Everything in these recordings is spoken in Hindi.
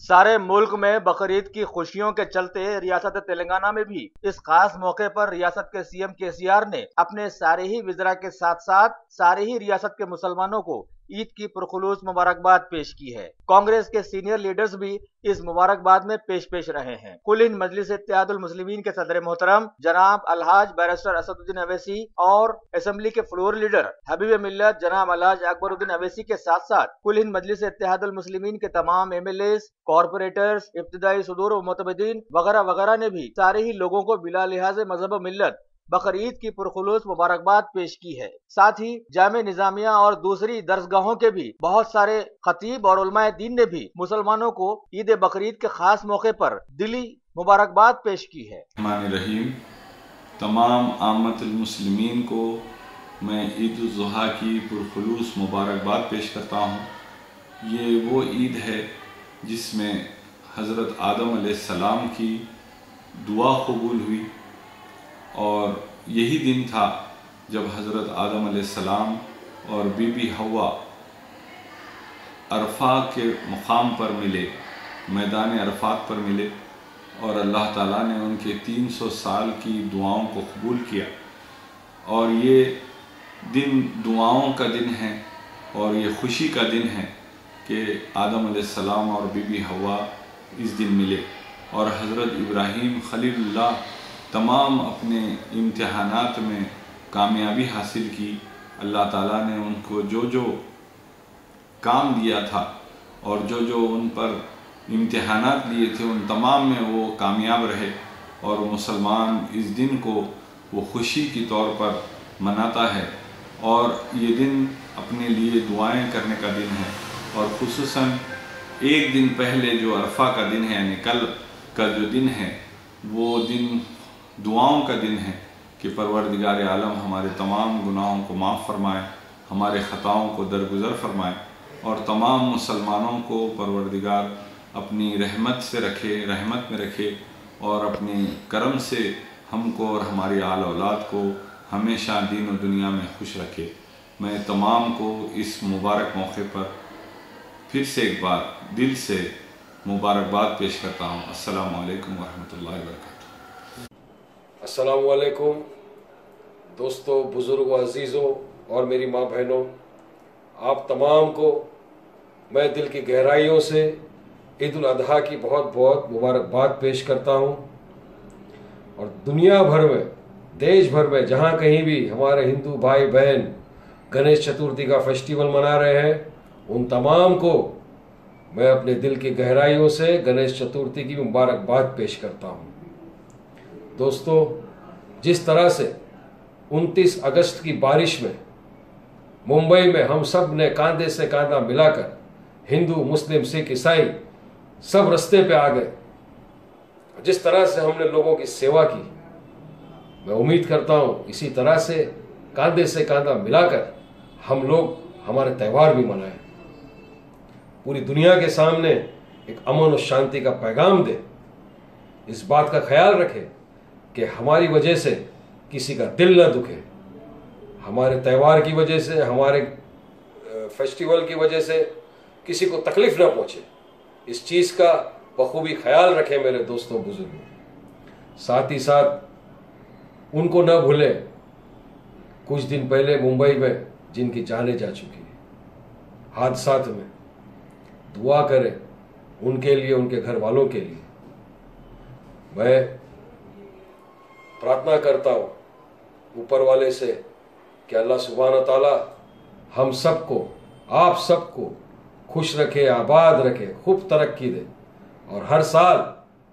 सारे मुल्क में बकरीद की खुशियों के चलते रियासत तेलंगाना में भी इस खास मौके पर रियासत के सीएम केसीआर ने अपने सारे ही विज़रा के साथ साथ सारे ही रियासत के मुसलमानों को ईद की पुरखुलूस मुबारकबाद पेश की है। कांग्रेस के सीनियर लीडर्स भी इस मुबारकबाद में पेश रहे हैं। कुल हिंद मजलिस इत्तेहादुल मुस्लिमीन के सदर मोहतरम जनाब अलहाज बैरिस्टर असदुद्दीन अवैसी और असेंबली के फ्लोर लीडर हबीब मिल्लत जनाब अलहाज अकबरुद्दीन अवैसी के साथ साथ कुल हिंद मजलिस इत्तेहादुल मुस्लिमीन के तमाम एमएलएस, कॉर्पोरेटर्स, इब्तिदाई सुदूर और मुतबदीन वगैरह वगैरह ने भी सारे ही लोगों को बिला लिहाज मजहब मिल्लत बकरीद की पुरखुलूस मुबारकबाद पेश की है। साथ ही जामे निजामिया और दूसरी दरसगाहों के भी बहुत सारे खतीब और उलमाए दीन ने भी मुसलमानों को ईद बकरीद के खास मौके पर दिली मुबारकबाद पेश की है। रहीम तमाम आमतुल मुस्लिमीन को मैं ईद उल ज़ुहा की पुरखुलूस मुबारकबाद पेश करता हूँ। ये वो ईद है जिसमें हज़रत आदम अलैहिस्सलाम की दुआ कबूल हुई और यही दिन था जब हज़रत आदम अलैहिस्सलाम और बीबी हवा अरफा के मुकाम पर मिले, मैदान अरफात पर मिले और अल्लाह ताला ने उनके 300 साल की दुआओं को कबूल किया। और ये दिन दुआओं का दिन है और ये खुशी का दिन है कि आदम अलैहिस्सलाम और बीबी हवा इस दिन मिले और हज़रत इब्राहीम खलीलुल्लाह तमाम अपने इम्तिहानात में कामयाबी हासिल की। अल्लाह ताला ने उनको जो जो काम दिया था और जो जो उन पर इम्तिहानात लिए थे उन तमाम में वो कामयाब रहे और मुसलमान इस दिन को वो खुशी के तौर पर मनाता है और ये दिन अपने लिए दुआएं करने का दिन है। और खुसूसन एक दिन पहले जो अरफा का दिन है यानी कल का जो दिन है वो दिन दुआओं का दिन है कि परवरदिगार आलम हमारे तमाम गुनाहों को माफ़ फरमाए, हमारे ख़ताओं को दरगुज़र फरमाए और तमाम मुसलमानों को परवरदिगार अपनी रहमत से रखे, रहमत में रखे और अपने करम से हमको और हमारी आल औलाद को हमेशा दीन और दुनिया में खुश रखे। मैं तमाम को इस मुबारक मौके पर फिर से एक बार दिल से मुबारकबाद पेश करता हूँ। अस्सलामु अलैकुम वरहमतुल्लाहि वबरकातुहू। अस्सलामु अलैकुम दोस्तों, बुज़ुर्गों, अज़ीज़ों और मेरी माँ बहनों, आप तमाम को मैं दिल की गहराइयों से ईद उल अज़हा की बहुत बहुत मुबारकबाद पेश करता हूँ। और दुनिया भर में, देश भर में जहाँ कहीं भी हमारे हिंदू भाई बहन गणेश चतुर्थी का फेस्टिवल मना रहे हैं, उन तमाम को मैं अपने दिल की गहराइयों से गणेश चतुर्थी की मुबारकबाद पेश करता हूँ। दोस्तों, जिस तरह से 29 अगस्त की बारिश में मुंबई में हम सब ने कांधे से कांधा मिलाकर, हिंदू, मुस्लिम, सिख, ईसाई सब रास्ते पे आ गए, जिस तरह से हमने लोगों की सेवा की, मैं उम्मीद करता हूँ इसी तरह से कांधा मिलाकर हम लोग हमारे त्यौहार भी मनाएं, पूरी दुनिया के सामने एक अमन और शांति का पैगाम दे, इस बात का ख्याल रखें कि हमारी वजह से किसी का दिल न दुखे, हमारे त्यौहार की वजह से, हमारे फेस्टिवल की वजह से किसी को तकलीफ ना पहुंचे। इस चीज़ का बखूबी ख्याल रखें मेरे दोस्तों, बुजुर्गों। साथ ही साथ उनको न भूलें कुछ दिन पहले मुंबई में जिनकी जानें जा चुकी है हादसात में। दुआ करें उनके लिए, उनके घर वालों के लिए। मैं प्रार्थना करता हूँ ऊपर वाले से कि अल्लाह सुब्हान ताला हम सबको, आप सबको खुश रखे, आबाद रखे, खूब तरक्की दे और हर साल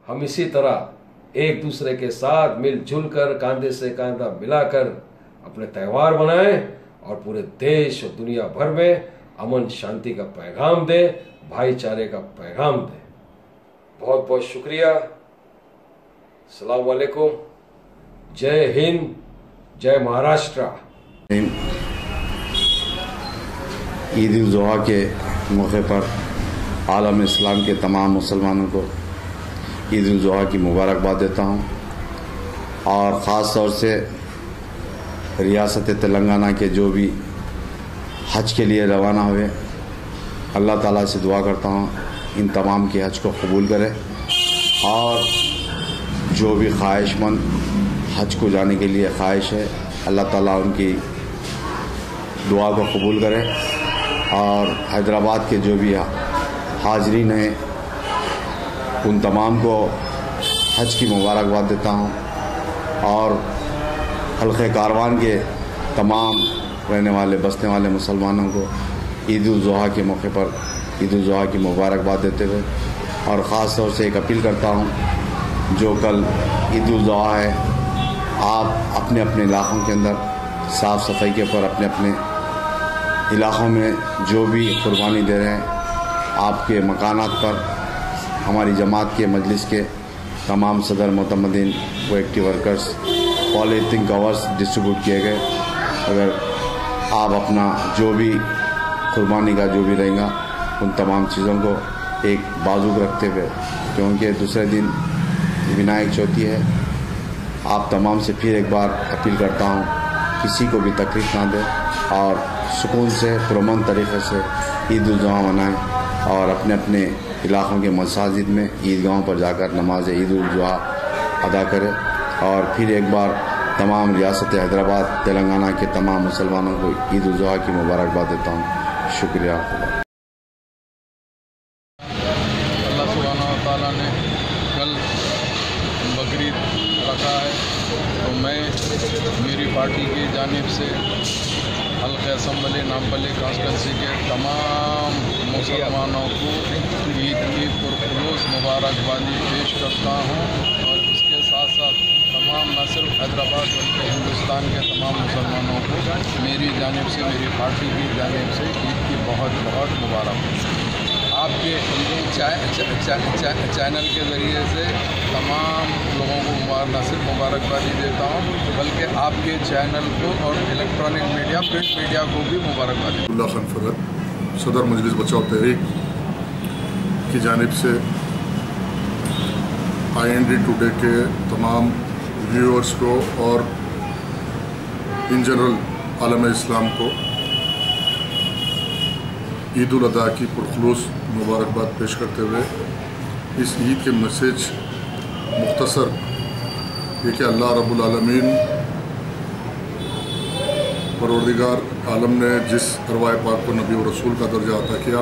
हम इसी तरह एक दूसरे के साथ मिलजुल कर, कांधे से कांधा मिलाकर अपने त्यौहार मनाएं और पूरे देश और दुनिया भर में अमन शांति का पैगाम दे, भाईचारे का पैगाम दे। बहुत बहुत शुक्रिया। अस्सलाम वालेकुम। जय हिंद, जय महाराष्ट्र। ईद उल ज़ुहा के मौके पर आलम इस्लाम के तमाम मुसलमानों को ईद उल ज़ुहा की मुबारकबाद देता हूँ और ख़ास तौर से रियासत तेलंगाना के जो भी हज के लिए रवाना हुए, अल्लाह ताला से दुआ करता हूँ इन तमाम की हज को कबूल करे और जो भी ख्वाहिशमंद हज को जाने के लिए ख्वाहिश है, अल्लाह ताला उनकी दुआ को कबूल करे। और हैदराबाद के जो भी हाजरीन हैं उन तमाम को हज की मुबारकबाद देता हूँ और हल्के कारवान के तमाम रहने वाले बसने वाले मुसलमानों को ईद उल ज़ुहा के मौके पर ईद उल ज़ुहा की मुबारकबाद देते हुए और ख़ास तौर से एक अपील करता हूँ, जो कल ईद उल ज़ुहा है, आप अपने अपने इलाक़ों के अंदर साफ़ सफाई के ऊपर अपने अपने इलाक़ों में जो भी कुर्बानी दे रहे हैं, आपके मकानात पर हमारी जमात के मजलिस के तमाम सदर मोतमदीन व active workers polythene covers distribute किए गए। अगर आप अपना जो भी कुर्बानी का जो भी रहेगा उन तमाम चीज़ों को एक बाजू रखते हुए, क्योंकि दूसरे दिन विनायक चौथी है, आप तमाम से फिर एक बार अपील करता हूँ, किसी को भी तकलीफ ना दें और सुकून से पुरअमन तरीक़े से ईद उल ज़ुहा मनाएं और अपने अपने इलाक़ों के मसाजिद में ईदगाहों पर जाकर नमाज ईद उल ज़ुहा अदा करें। और फिर एक बार तमाम रियासत हैदराबाद तेलंगाना के तमाम मुसलमानों को ईद उल ज़ुहा की मुबारकबाद देता हूँ। शुक्रिया। अल्लाह सुब्हानहू व तआला ने कल बकरीद रखा है, तो मैं मेरी पार्टी की जानिब से हल्के असम्बली नामपल्ली कॉन्स्टिट्यूंसी के तमाम मुसलमानों को ईद की पुरखुलूस मुबारकबादी पेश करता हूँ और इसके साथ साथ तमाम न सिर्फ हैदराबाद बल्कि हिंदुस्तान के तमाम मुसलमानों को मेरी जानिब से, मेरी पार्टी की जानिब से ईद की बहुत बहुत मुबारक। आपके चैनल के ज़रिए से तमाम लोगों को न सिर्फ मुबारकबादी देता हूँ बल्कि आपके चैनल को और इलेक्ट्रॉनिक मीडिया, प्रिंट मीडिया को भी मुबारकबादी। अब्दुल्ला खान फरहत, सदर मजलिस बचाओ तहरीक की जानिब से IND टुडे के तमाम व्यूअर्स को और इन जनरल आलम इस्लाम को ईद उल अदा की पुरखुलूस मुबारकबाद पेश करते हुए इस ईद के मैसेज मुख्तसर ये कि अल्लाह रब्बुल आलमीन परवरदिगार आलम ने जिस अरवाए पाक को नबी और रसूल का दर्जा अता किया,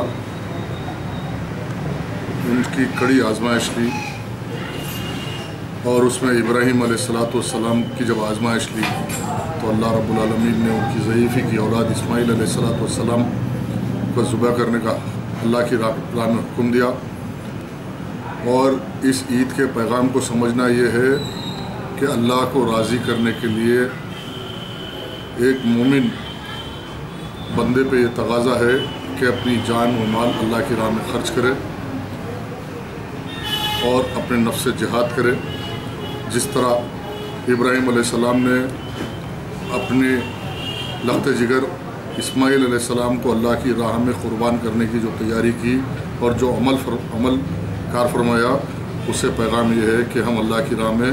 उनकी कड़ी आजमाइश ली और उसमें इब्राहीम अलैहिस्सलाम की जब आजमाइश ली तो अल्लाह रब्बुल आलमीन ने उनकी ज़ईफ़ी की औलाद इस्माईल अलैहिस्सलाम को ज़ुबह करने का अल्लाह की राह में हुक्म दिया। और इस ईद के पैगाम को समझना ये है कि अल्लाह को राज़ी करने के लिए एक मोमिन बंदे पे ये तगाज़ा है कि अपनी जान व माल अल्लाह की राह में ख़र्च करे और अपने नफ्स से जिहाद करे। जिस तरह इब्राहीम अलैहिस्सलाम ने अपने लख्त जिगर इस्माईल अलैहिस्सलाम को अल्लाह की राह में क़ुरबान करने की जो तैयारी की और जो अमल कार फरमाया, उससे पैगाम ये है कि हम अल्लाह की राह में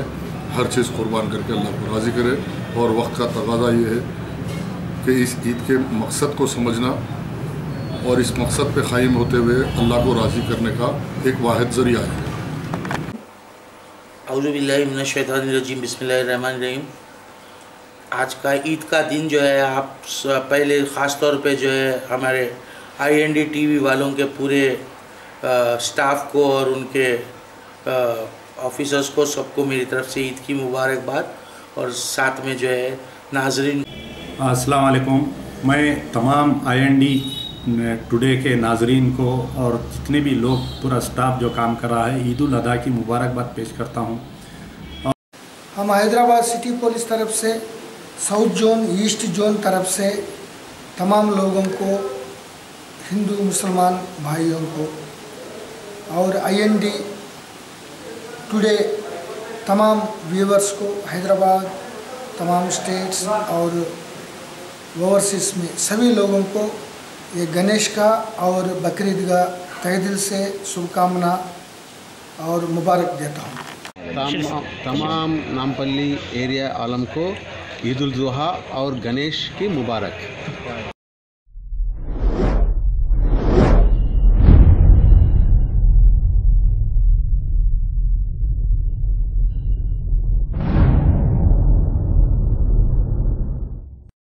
हर चीज़ क़ुरबान करके अल्लाह को राज़ी करें। और वक्त का तगाज़ा ये है कि इस ईद के मकसद को समझना और इस मकसद पे क़ायम होते हुए अल्लाह को राज़ी करने का एक वाहिद ज़रिया है। औज़ु बिल्लाहि मिनश शैतानिर रजीम, बिस्मिल्लाहिर रहमानिर रहीम। आज का ईद का दिन जो है, आप पहले ख़ास तौर पे जो है हमारे IND TV वालों के पूरे स्टाफ को और उनके ऑफिसर्स को सबको मेरी तरफ से ईद की मुबारकबाद और साथ में जो है नाजरीन। अस्सलाम वालेकुम। मैं तमाम IND टुडे के नाजरीन को और जितने भी लोग, पूरा स्टाफ जो काम कर रहा है, ईद उल अदा की मुबारकबाद पेश करता हूँ। हम हैदराबाद सिटी पुलिस तरफ से, साउथ जोन, ईस्ट जोन तरफ से तमाम लोगों को, हिंदू मुसलमान भाइयों को और IND टुडे तमाम व्यूवर्स को, हैदराबाद, तमाम स्टेट्स और ओवरसीज़ में सभी लोगों को ये गणेश का और बकरीद का तहे दिल से शुभकामना और मुबारक देता हूँ। तमाम नामपल्ली एरिया आलम को ईद उल ज़ुहा और गणेश की मुबारक।